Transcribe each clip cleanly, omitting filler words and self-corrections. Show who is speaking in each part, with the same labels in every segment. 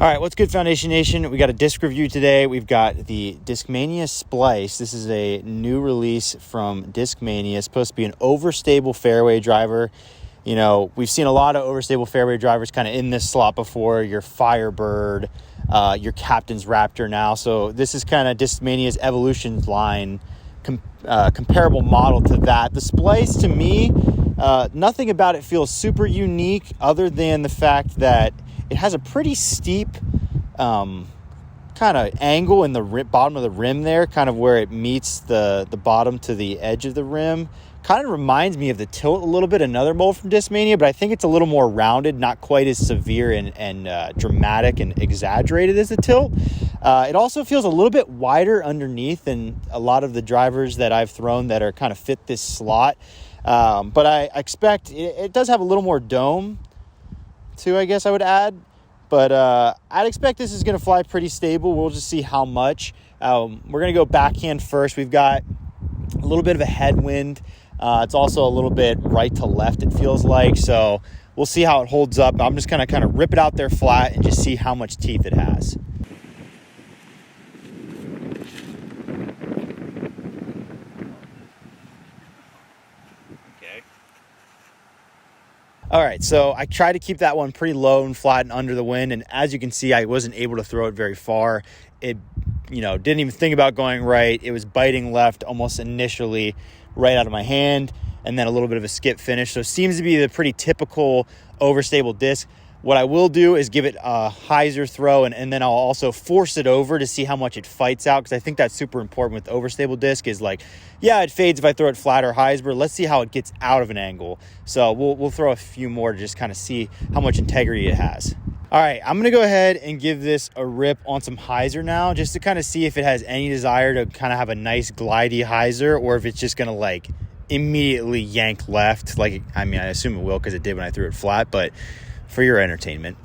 Speaker 1: All right, what's good, Foundation Nation? We got a disc review today. We've got the Discmania Splice. This is a new release from Discmania. It's supposed to be an overstable fairway driver. You know, we've seen a lot of overstable fairway drivers kind of in this slot before. Your Firebird, your Captain's Raptor now. So this is kind of Discmania's Evolution line, comparable model to that. The Splice, to me, nothing about it feels super unique other than the fact that it has a pretty steep kind of angle in the bottom of the rim there, kind of where it meets the bottom to the edge of the rim. Kind of reminds me of the Tilt a little bit, another mold from Discmania, but I think it's a little more rounded, not quite as severe and dramatic and exaggerated as the Tilt. It also feels a little bit wider underneath than a lot of the drivers that I've thrown that are kind of fit this slot. But I expect it does have a little more dome too, I guess I would add. But I'd expect this is going to fly pretty stable. We'll just see how much. We're going to go backhand first. We've got a little bit of a headwind. It's also a little bit right to left, it feels like. So we'll see how it holds up. I'm just going to kind of rip it out there flat and just see how much teeth it has. All right, so I tried to keep that one pretty low and flat and under the wind, and as you can see, I wasn't able to throw it very far. It, didn't even think about going right. It was biting left almost initially right out of my hand, and then a little bit of a skip finish. So it seems to be the pretty typical overstable disc. What I will do is give it a Hyzer throw, and then I'll also force it over to see how much it fights out, because I think that's super important with overstable disc is like, yeah, it fades if I throw it flat or Hyzer, but let's see how it gets out of an angle. So we'll throw a few more to just kind of see how much integrity it has. All right, I'm going to go ahead and give this a rip on some Hyzer now, just to kind of see if it has any desire to kind of have a nice glidey Hyzer, or if it's just going to like immediately yank left. Like, I mean, I assume it will because it did when I threw it flat, but for your entertainment.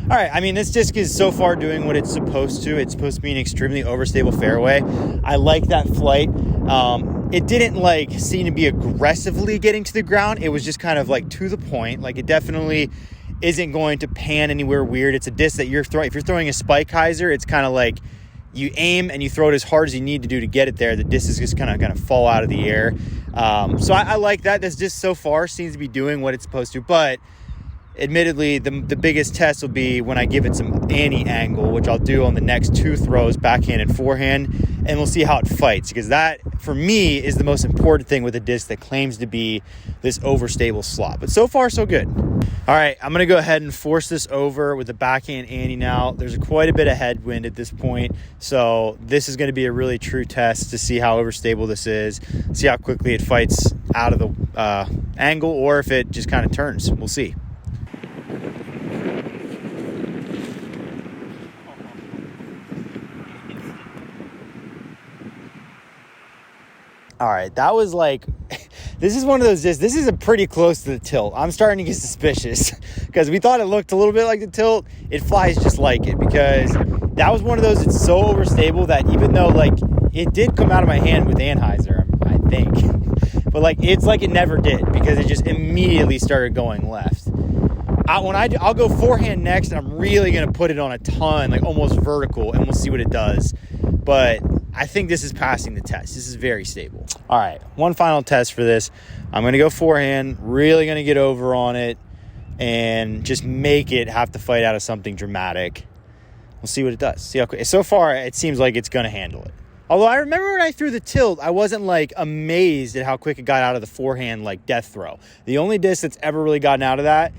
Speaker 1: All right, I mean, this disc is so far doing what it's supposed to. It's supposed to be an extremely overstable fairway. I like that flight. It didn't seem to be aggressively getting to the ground. It was just kind of to the point. Like, it definitely isn't going to pan anywhere weird. It's a disc that if you're throwing a spike Hyzer, it's kind of like you aim and you throw it as hard as you need to do to get it there. The disc is just kind of fall out of the air. So I like that. This disc so far seems to be doing what it's supposed to, but admittedly, the biggest test will be when I give it some anti-angle, which I'll do on the next two throws, backhand and forehand, and we'll see how it fights, because that, for me, is the most important thing with a disc that claims to be this overstable slot. But so far, so good. All right, I'm going to go ahead and force this over with the backhand ante now. There's quite a bit of headwind at this point, so this is going to be a really true test to see how overstable this is, see how quickly it fights out of the angle, or if it just kind of turns. We'll see. All right, that was this is one of those discs. This is pretty close to the Tilt. I'm starting to get suspicious because we thought it looked a little bit like the Tilt. It flies just like it, because that was one of those, it's so overstable that even though it did come out of my hand with Hyzer, I think, but it's like it never did, because it just immediately started going left. I'll go forehand next, and I'm really going to put it on a ton, almost vertical, and we'll see what it does. But I think this is passing the test. This is very stable. All right, one final test for this. I'm going to go forehand, really going to get over on it, and just make it have to fight out of something dramatic. We'll see what it does. See how quick. So far, it seems like it's going to handle it. Although I remember when I threw the Tilt, I wasn't amazed at how quick it got out of the forehand death throw. The only disc that's ever really gotten out of that,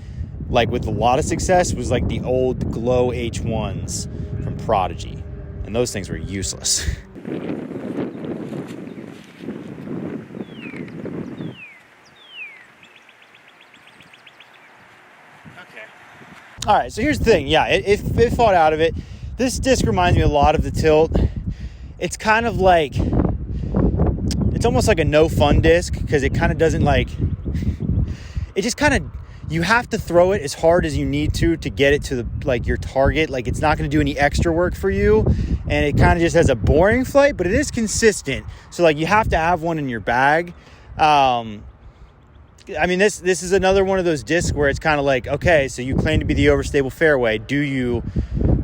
Speaker 1: with a lot of success, was the old Glow H1s from Prodigy. And those things were useless. All right, so here's the thing. Yeah, it fought out of it. This disc reminds me a lot of the Tilt. It's kind of it's almost like a no fun disc, because it kind of doesn't it just kind of you have to throw it as hard as you need to get it to your target. Like, it's not going to do any extra work for you, and it kind of just has a boring flight, but it is consistent. So like, you have to have one in your bag. I mean, this is another one of those discs where it's kind of like, okay, so you claim to be the overstable fairway. Do you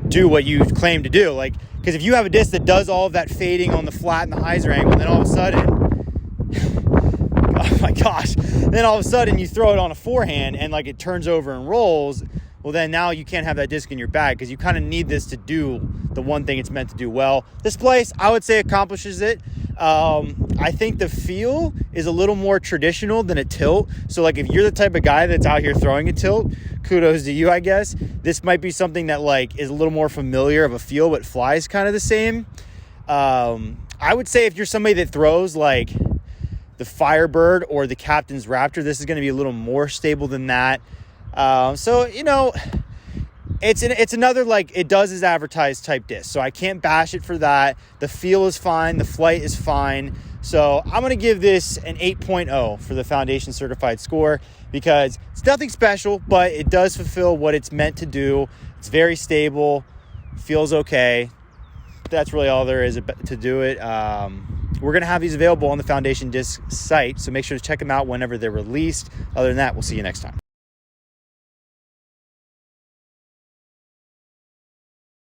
Speaker 1: do what you claim to do? Like, because if you have a disc that does all of that fading on the flat and the hyzer angle, and then all of a sudden, oh my gosh, then all of a sudden you throw it on a forehand and like it turns over and rolls, well then now you can't have that disc in your bag, because you kind of need this to do the one thing it's meant to do well. This Splice, I would say, accomplishes it. I think the feel is a little more traditional than a tilt. So like, if you're the type of guy that's out here throwing a tilt, kudos to you, I guess. This might be something that like is a little more familiar of a feel, but flies kind of the same. I would say if you're somebody that throws like the Firebird or the Captain's Raptor, this is going to be a little more stable than that. So, you know, it's another, like, it does as advertised type disc. So I can't bash it for that. The feel is fine. The flight is fine. So I'm going to give this an 8.0 for the Foundation certified score, because it's nothing special, but it does fulfill what it's meant to do. It's very stable, feels okay. That's really all there is to do it. We're going to have these available on the Foundation Disc site, so make sure to check them out whenever they're released. Other than that, we'll see you next time.